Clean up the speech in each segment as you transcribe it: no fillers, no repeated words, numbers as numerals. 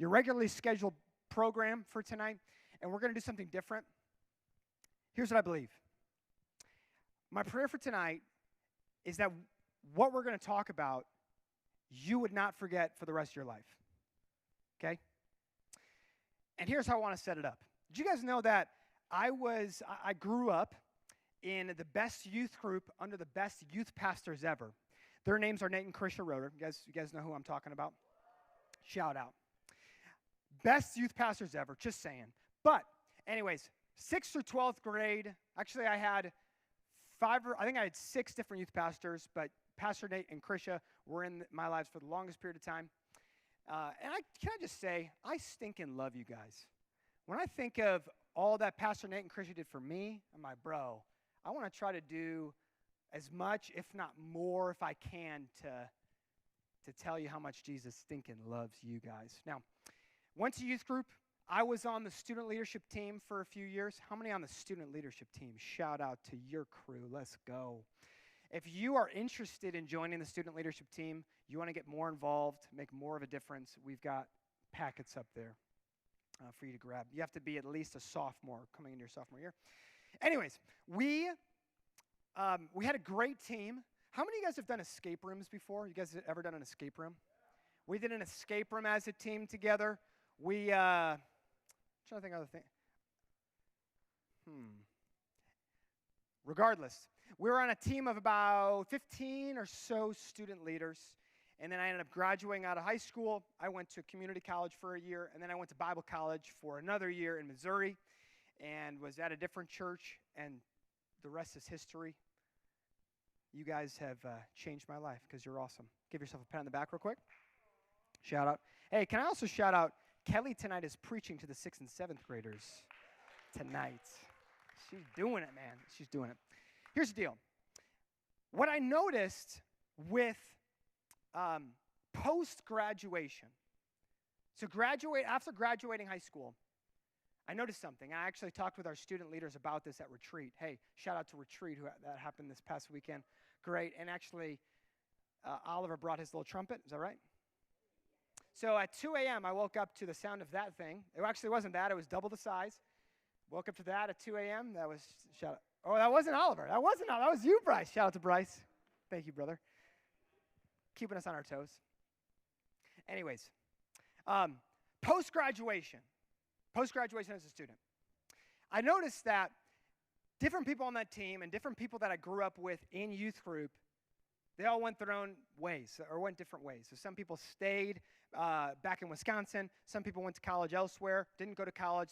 your regularly scheduled program for tonight, and we're going to do something different. Here's what I believe. My prayer for tonight is that what we're going to talk about, you would not forget for the rest of your life. Okay? And here's how I want to set it up. Did you guys know that I grew up in the best youth group under the best youth pastors ever? Their names are Nate and Krisha Roeder. You guys know who I'm talking about? Shout out. Best youth pastors ever, just saying. But anyways, 6th through 12th grade, actually I had I had 6 different youth pastors, but Pastor Nate and Krisha were in my lives for the longest period of time. Can I just say, I stinking love you guys. When I think of all that Pastor Nate and Krisha did for me, I'm like, bro, I want to try to do as much, if not more, if I can, to tell you how much Jesus stinking loves you guys. Now, went to youth group. I was on the student leadership team for a few years. How many on the student leadership team? Shout out to your crew. Let's go. If you are interested in joining the student leadership team, you want to get more involved, make more of a difference, we've got packets up there for you to grab. You have to be at least a sophomore coming into your sophomore year. Anyways, we had a great team. How many of you guys have done escape rooms before? You guys have ever done an escape room? We did an escape room as a team together. I'm trying to think of other things. Regardless, we were on a team of about 15 or so student leaders, and then I ended up graduating out of high school. I went to community college for a year, and then I went to Bible college for another year in Missouri, and was at a different church, and the rest is history. You guys have changed my life because you're awesome. Give yourself a pat on the back real quick. Shout out. Hey, can I also shout out, Kelly tonight is preaching to the 6th and 7th graders tonight. She's doing it, man. She's doing it. Here's the deal. What I noticed with post-graduation, so after graduating high school, I noticed something. I actually talked with our student leaders about this at Retreat. Hey, shout out to Retreat, that happened this past weekend. Great. And actually, Oliver brought his little trumpet. Is that right? So at 2 a.m., I woke up to the sound of that thing. It actually wasn't that. It was double the size. Woke up to that at 2 a.m. That was, shout out. Oh, that wasn't Oliver. That was you, Bryce. Shout out to Bryce. Thank you, brother. Keeping us on our toes. Anyways, post-graduation as a student, I noticed that different people on that team and different people that I grew up with in youth group, they all went their own ways or went different ways. So some people stayed back in Wisconsin. Some people went to college elsewhere, didn't go to college.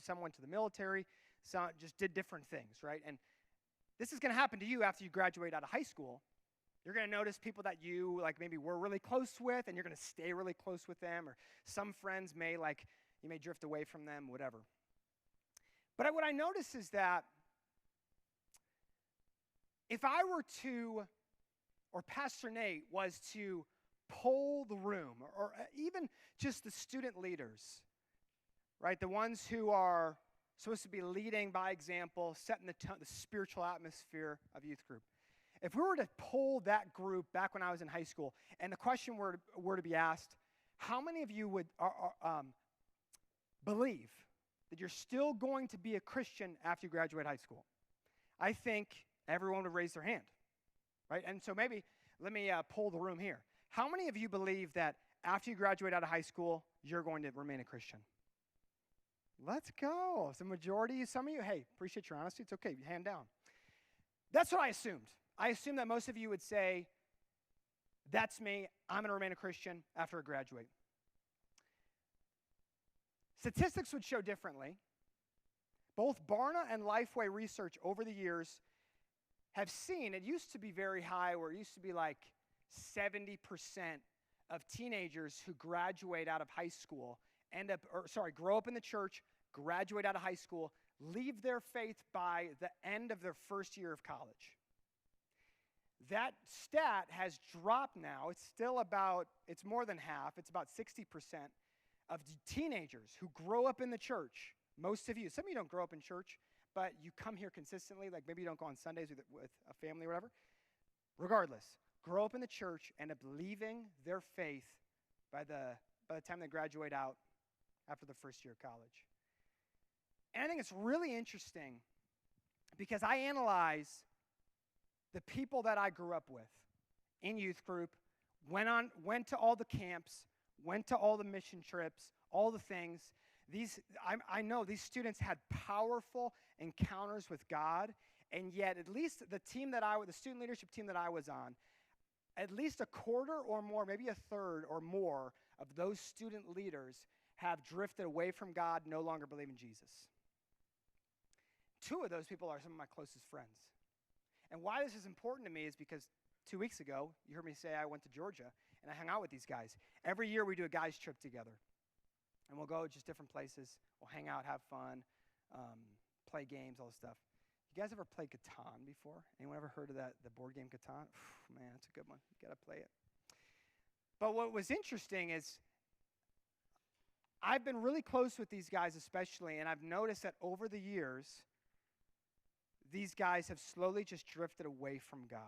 Some went to the military. Some just did different things, right? And this is going to happen to you after you graduate out of high school. You're going to notice people that you like maybe were really close with, and you're going to stay really close with them. Or some friends you may drift away from them, whatever. But what I notice is that if I were to, or Pastor Nate was to poll the room, or even just the student leaders, right? The ones who are supposed to be leading by example, setting the spiritual atmosphere of youth group. If we were to poll that group back when I was in high school, and the question were to be asked, how many of you would believe that you're still going to be a Christian after you graduate high school? I think everyone would raise their hand, right? And so maybe let me poll the room here. How many of you believe that after you graduate out of high school, you're going to remain a Christian? Let's go. It's the majority. Some of you, hey, appreciate your honesty. It's okay. Hand down. That's what I assumed. I assumed that most of you would say, that's me. I'm going to remain a Christian after I graduate. Statistics would show differently. Both Barna and Lifeway research over the years have seen, it used to be very high, where it used to be like 70% of teenagers who graduate out of high school grow up in the church, graduate out of high school, leave their faith by the end of their first year of college. That stat has dropped now. It's more than half. It's about 60% of teenagers who grow up in the church. Most of you, some of you don't grow up in church, but you come here consistently, like maybe you don't go on Sundays with a family or whatever. Regardless, grow up in the church, end up leaving their faith by by the time they graduate out after the first year of college. And I think it's really interesting because I analyze the people that I grew up with in youth group, went to all the camps, went to all the mission trips, all the things. I know these students had powerful encounters with God, and yet at least the student leadership team that I was on, at least a quarter or more, maybe a third or more of those student leaders have drifted away from God, no longer believe in Jesus. 2 of those people are some of my closest friends. And why this is important to me is because 2 weeks ago, you heard me say I went to Georgia, and I hung out with these guys. Every year we do a guys trip together, and we'll go just different places. We'll hang out, have fun, play games, all this stuff. You guys ever played Catan before? Anyone ever heard of the board game Catan? Man, it's a good one. You got to play it. But what was interesting is I've been really close with these guys especially, and I've noticed that over the years, these guys have slowly just drifted away from God.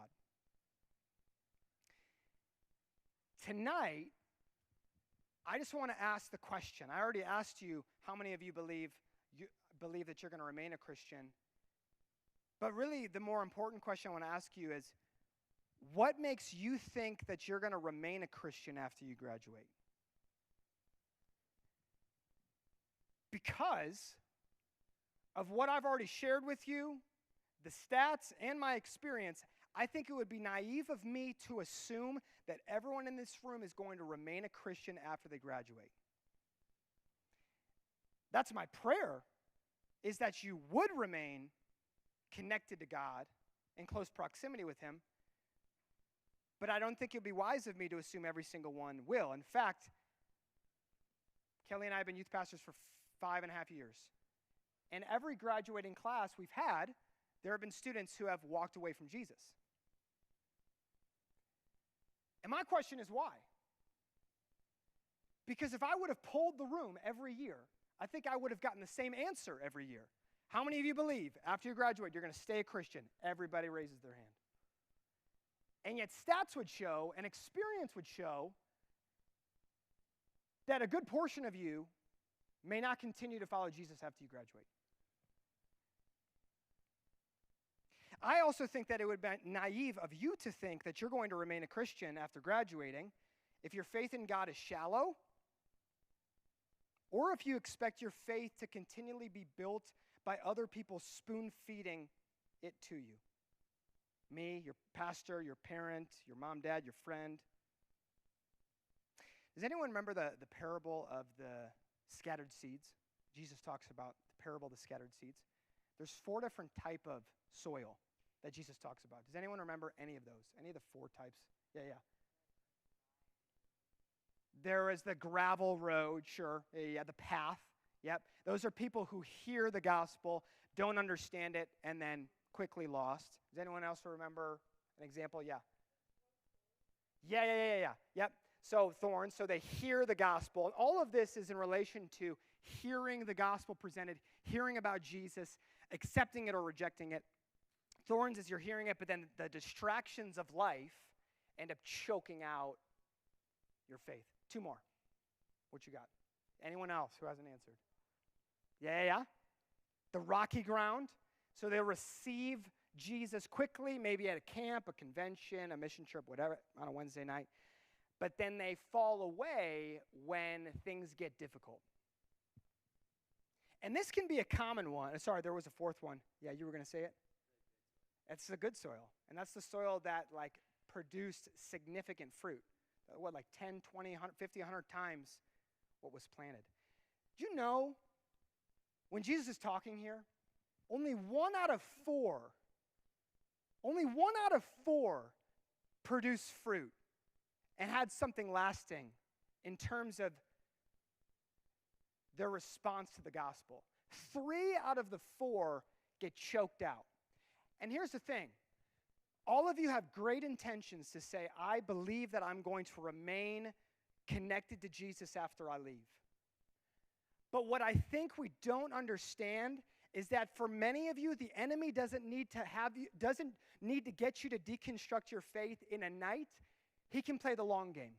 Tonight, I just want to ask the question. I already asked you how many of you believe that you're going to remain a Christian. But really, the more important question I want to ask you is, what makes you think that you're going to remain a Christian after you graduate? Because of what I've already shared with you, the stats and my experience, I think it would be naive of me to assume that everyone in this room is going to remain a Christian after they graduate. That's my prayer, is that you would remain connected to God, in close proximity with Him, but I don't think it would be wise of me to assume every single one will. In fact, Kelly and I have been youth pastors for 5.5 years. And every graduating class we've had, there have been students who have walked away from Jesus. And my question is why? Because if I would have polled the room every year, I think I would have gotten the same answer every year. How many of you believe after you graduate you're going to stay a Christian? Everybody raises their hand. And yet stats would show and experience would show that a good portion of you may not continue to follow Jesus after you graduate. I also think that it would be naive of you to think that you're going to remain a Christian after graduating if your faith in God is shallow, or if you expect your faith to continually be built by other people spoon-feeding it to you. Me, your pastor, your parent, your mom, dad, your friend. Does anyone remember the parable of the scattered seeds? Jesus talks about the parable of the scattered seeds. There's 4 different types of soil that Jesus talks about. Does anyone remember any of those? Any of the 4 types? Yeah. There is the gravel road, sure. Yeah, the path. Yep. Those are people who hear the gospel, don't understand it, and then quickly lost. Does anyone else remember an example? Yeah. Yep. So thorns, so they hear the gospel. And all of this is in relation to hearing the gospel presented, hearing about Jesus, accepting it or rejecting it. Thorns is you're hearing it, but then the distractions of life end up choking out your faith. 2 more. What you got? Anyone else who hasn't answered? Yeah. The rocky ground. So they'll receive Jesus quickly, maybe at a camp, a convention, a mission trip, whatever, on a Wednesday night. But then they fall away when things get difficult. And this can be a common one. Sorry, there was a 4th one. Yeah, you were going to say it? It's the good soil. And that's the soil that produced significant fruit. 10, 20, 100, 50, 100 times what was planted. Do you know, when Jesus is talking here, only 1 out of 4 produced fruit and had something lasting in terms of their response to the gospel. 3 out of the 4 get choked out. And here's the thing. All of you have great intentions to say, I believe that I'm going to remain connected to Jesus after I leave. But what I think we don't understand is that for many of you, the enemy doesn't need to get you to deconstruct your faith in a night. He can play the long game.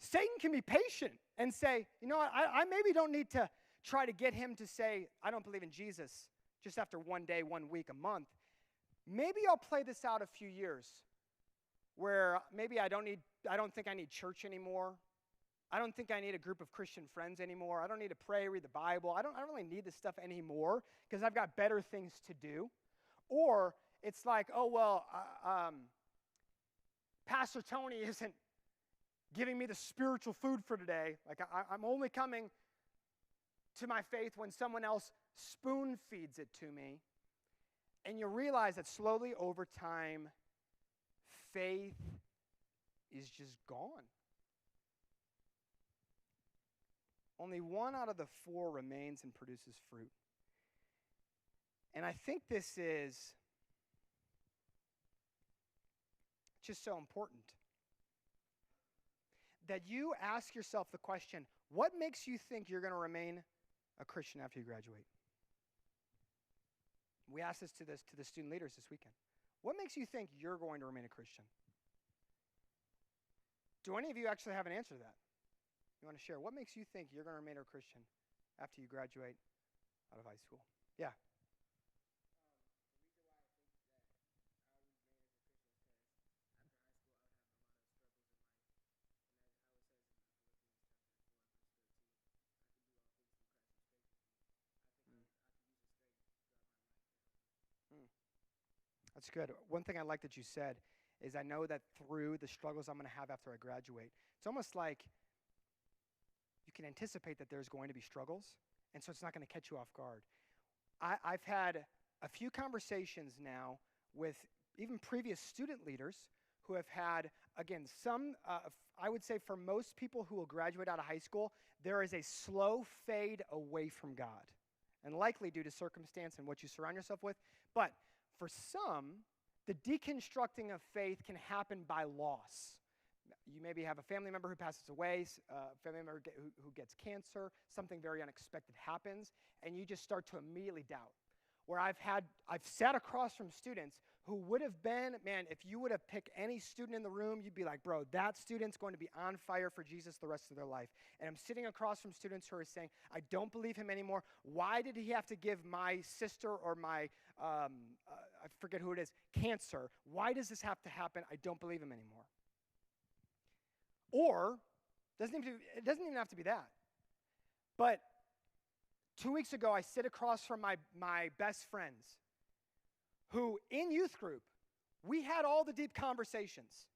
Satan can be patient and say, you know what, I maybe don't need to try to get him to say, I don't believe in Jesus just after one day, 1 week, a month. Maybe I'll play this out a few years where maybe I don't think I need church anymore. I don't think I need a group of Christian friends anymore. I don't need to pray, read the Bible. I don't really need this stuff anymore because I've got better things to do. Or it's like, oh, well, Pastor Tony isn't giving me the spiritual food for today. Like I'm only coming to my faith when someone else spoon feeds it to me. And you realize that slowly over time, faith is just gone. Only 1 out of the 4 remains and produces fruit. And I think this is just so important that you ask yourself the question, what makes you think you're going to remain a Christian after you graduate? We asked this to the student leaders this weekend. What makes you think you're going to remain a Christian? Do any of you actually have an answer to that? You want to share? What makes you think you're going to remain a Christian after you graduate out of high school? Yeah. That's good. One thing I like that you said is I know that through the struggles I'm going to have after I graduate, it's almost like you can anticipate that there's going to be struggles, and so it's not going to catch you off guard. I've had a few conversations now with even previous student leaders who have had, again, I would say for most people who will graduate out of high school, there is a slow fade away from God, and likely due to circumstance and what you surround yourself with. But for some, the deconstructing of faith can happen by loss. You maybe have a family member who passes away, a family member who gets cancer, something very unexpected happens, and you just start to immediately doubt. Where I've sat across from students who would have been, man, if you would have picked any student in the room, you'd be like, bro, that student's going to be on fire for Jesus the rest of their life. And I'm sitting across from students who are saying, I don't believe him anymore. Why did he have to give my sister or my, I forget who it is, cancer? Why does this have to happen? I don't believe him anymore. Or, it doesn't even have to be that. But 2 weeks ago, I sit across from my best friends who, in youth group, we had all the deep conversations.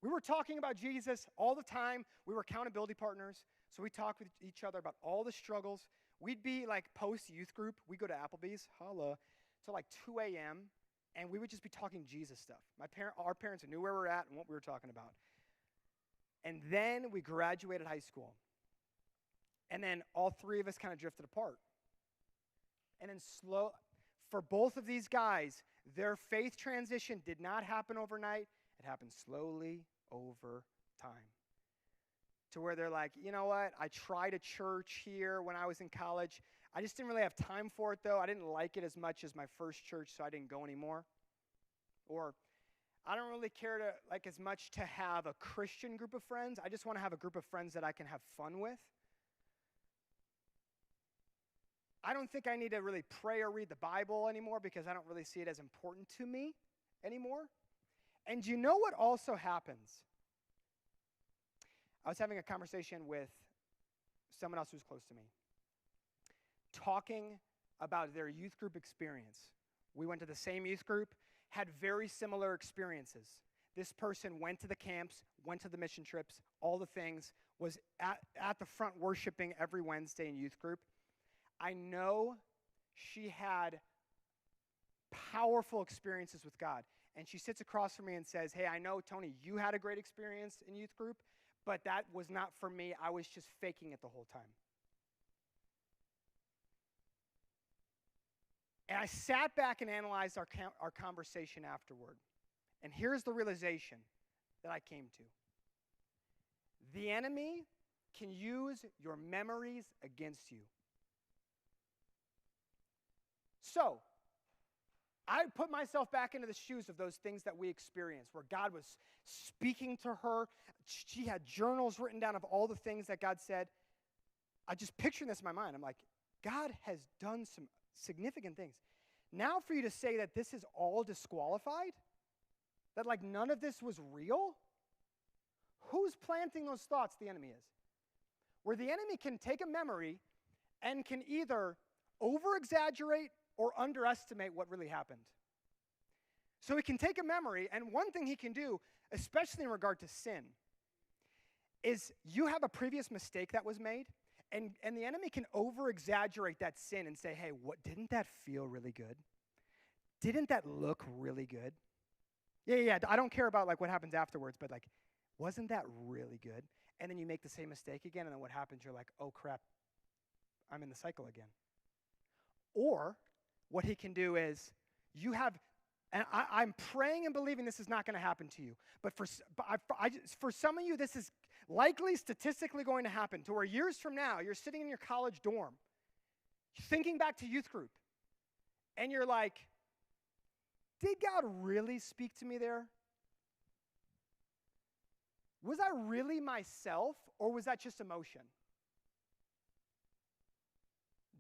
We were talking about Jesus all the time. We were accountability partners, so we talked with each other about all the struggles. We'd be like post-youth group. We'd go to Applebee's, holla, till like 2 a.m., and we would just be talking Jesus stuff. Our parents knew where we were at and what we were talking about. And then we graduated high school. And then all 3 of us kind of drifted apart. And then for both of these guys, their faith transition did not happen overnight. It happened slowly over time. To where they're like, you know what? I tried a church here when I was in college. I just didn't really have time for it, though. I didn't like it as much as my first church, so I didn't go anymore. Or I don't really care as much to have a Christian group of friends. I just want to have a group of friends that I can have fun with. I don't think I need to really pray or read the Bible anymore because I don't really see it as important to me anymore. And you know what also happens? I was having a conversation with someone else who's close to me, talking about their youth group experience. We went to the same youth group, had very similar experiences. This person went to the camps, went to the mission trips, all the things, was at the front worshiping every Wednesday in youth group. I know she had powerful experiences with God. And she sits across from me and says, hey, I know, Tony, you had a great experience in youth group, but that was not for me. I was just faking it the whole time. And I sat back and analyzed our conversation afterward. And here's the realization that I came to. The enemy can use your memories against you. So, I put myself back into the shoes of those things that we experienced, where God was speaking to her. She had journals written down of all the things that God said. I just picturing this in my mind. I'm like, God has done some significant things. Now for you to say that this is all disqualified, that like none of this was real, who's planting those thoughts? The enemy is. Where the enemy can take a memory and can either over-exaggerate or underestimate what really happened. So he can take a memory, and one thing he can do, especially in regard to sin, is you have a previous mistake that was made, and the enemy can over-exaggerate that sin and say, hey, didn't that feel really good? Didn't that look really good? Yeah, I don't care about like what happens afterwards, but like, wasn't that really good? And then you make the same mistake again, and then what happens? You're like, oh crap, I'm in the cycle again. Or what he can do is you have, and I'm praying and believing this is not going to happen to you, but for some of you, this is likely statistically going to happen to where years from now, you're sitting in your college dorm, thinking back to youth group, and you're like, did God really speak to me there? Was I really myself, or was that just emotion?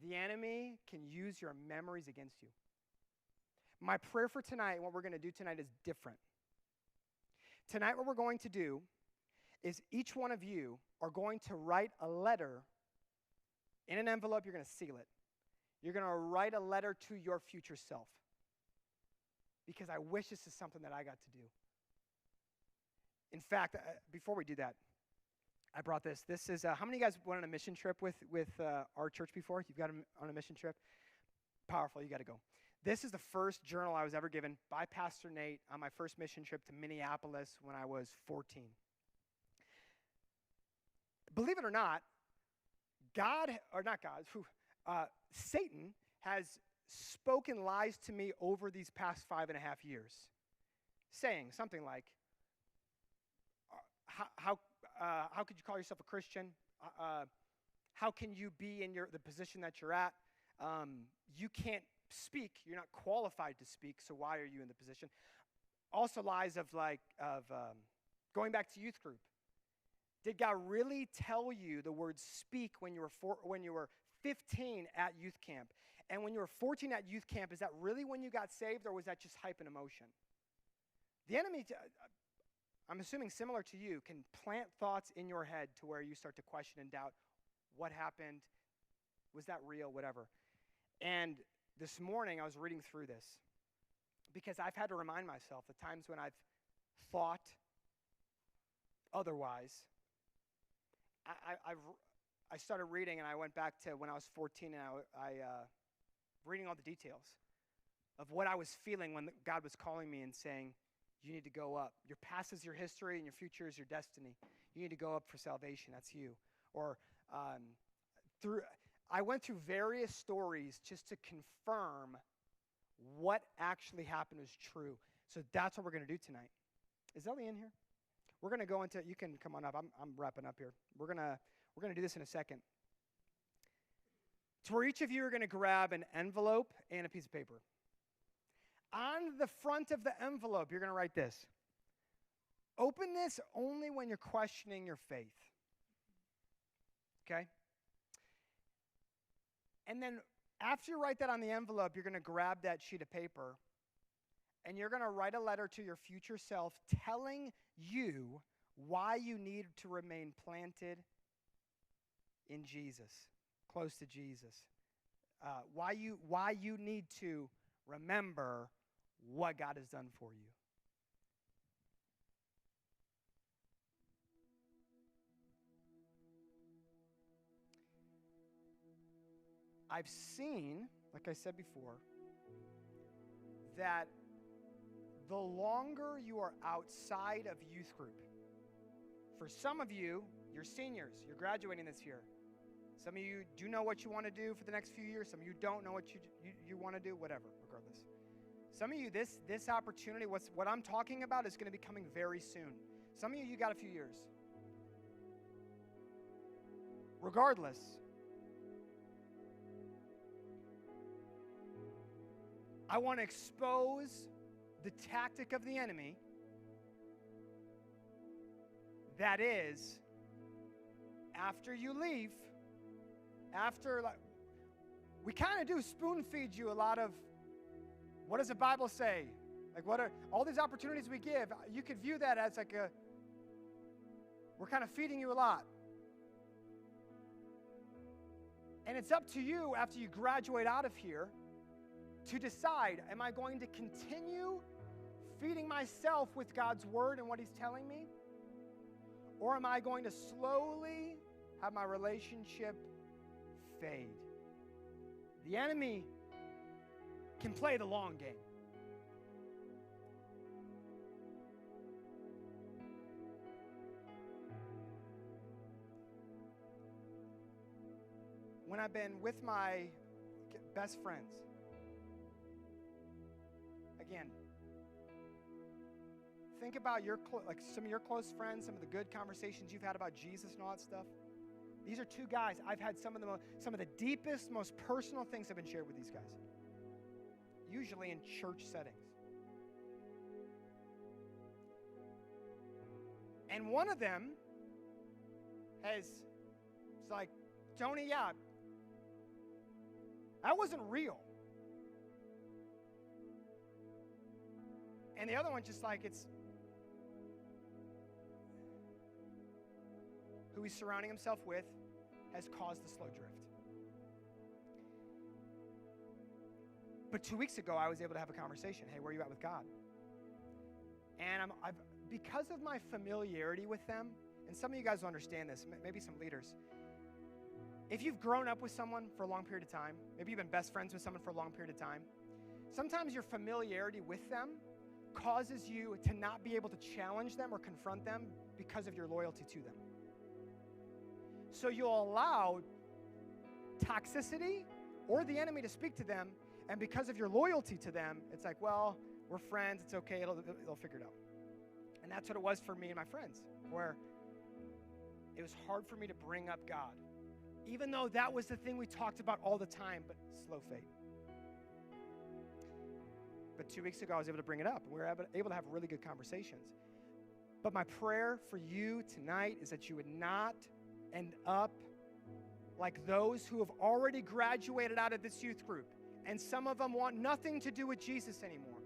The enemy can use your memories against you. My prayer for tonight, and what we're going to do tonight, is different. Tonight, what we're going to do is each one of you are going to write a letter in an envelope. You're going to seal it. You're going to write a letter to your future self. Because I wish this is something that I got to do. In fact, before we do that, I brought this. This is, how many of you guys went on a mission trip with our church before? You've got on a mission trip? Powerful, you got to go. This is the first journal I was ever given by Pastor Nate on my first mission trip to Minneapolis when I was 14. Believe it or not, Satan has spoken lies to me over these past 5.5 years, saying something like, how could you call yourself a Christian? How can you be in the position that you're at? You can't speak. You're not qualified to speak, so why are you in the position? Also lies of going back to youth group. Did God really tell you the word speak when you were 15 at youth camp? And when you were 14 at youth camp, is that really when you got saved, or was that just hype and emotion? The enemy, I'm assuming similar to you, can plant thoughts in your head to where you start to question and doubt what happened, was that real, whatever. And this morning I was reading through this because I've had to remind myself the times when I've thought otherwise. I started reading, and I went back to when I was 14, and I reading all the details of what I was feeling when God was calling me and saying, you need to go up. Your past is your history, and your future is your destiny. You need to go up for salvation. That's you. Or I went through various stories just to confirm what actually happened was true. So that's what we're going to do tonight. Is Ellie in here? We're going to go into, you can come on up. I'm wrapping up here. We're going to do this in a second. To where each of you are going to grab an envelope and a piece of paper. On the front of the envelope, you're going to write this. Open this only when you're questioning your faith. Okay? And then after you write that on the envelope, you're going to grab that sheet of paper, and you're going to write a letter to your future self telling you why you need to remain planted in Jesus, close to Jesus. Why you need to remember what God has done for you. I've seen, like I said before, that the longer you are outside of youth group, for some of you, you're seniors, you're graduating this year. Some of you do know what you want to do for the next few years. Some of you don't know what you want to do, whatever, regardless. Some of you, this opportunity, what I'm talking about is going to be coming very soon. Some of you got a few years. Regardless, I want to expose the tactic of the enemy that is, after you leave, we kind of do spoon feed you a lot of, what does the Bible say? Like, what are all these opportunities we give? You could view that as like we're kind of feeding you a lot. And it's up to you after you graduate out of here to decide, am I going to continue feeding myself with God's word and what he's telling me? Or am I going to slowly have my relationship fade? The enemy can play the long game. When I've been with my best friends, again, think about some of your close friends, some of the good conversations you've had about Jesus and all that stuff. These are two guys. I've had some of the deepest, most personal things have been shared with these guys, usually in church settings. And one of them it's like, Tony, yeah, that wasn't real. And the other one just like, it's who he's surrounding himself with has caused the slow drift. But 2 weeks ago, I was able to have a conversation. Hey, where are you at with God? And because of my familiarity with them, and some of you guys will understand this, maybe some leaders. If you've grown up with someone for a long period of time, maybe you've been best friends with someone for a long period of time, sometimes your familiarity with them causes you to not be able to challenge them or confront them because of your loyalty to them. So you'll allow toxicity or the enemy to speak to them, and because of your loyalty to them, it's like, well, we're friends, it's okay, they'll figure it out. And that's what it was for me and my friends, where it was hard for me to bring up God, even though that was the thing we talked about all the time, but slow fade. But 2 weeks ago, I was able to bring it up. We were able to have really good conversations. But my prayer for you tonight is that you would not end up like those who have already graduated out of this youth group, and some of them want nothing to do with Jesus anymore.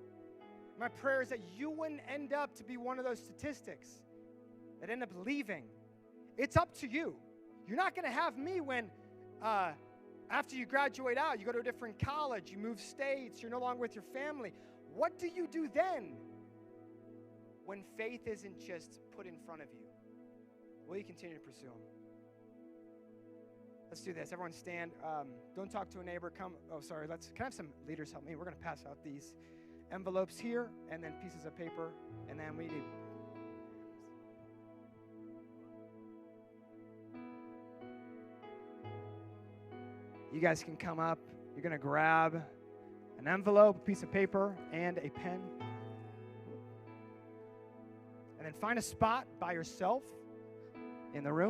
My prayer is that you wouldn't end up to be one of those statistics that end up leaving. It's up to you. You're not going to have me when, after you graduate out, you go to a different college, you move states, you're no longer with your family. What do you do then when faith isn't just put in front of you? Will you continue to pursue Him? Let's do this. Everyone stand. Don't talk to a neighbor. Come. Oh, sorry. Can I have some leaders help me? We're going to pass out these envelopes here and then pieces of paper, and then we need. You guys can come up. You're going to grab an envelope, a piece of paper, and a pen. And then find a spot by yourself in the room.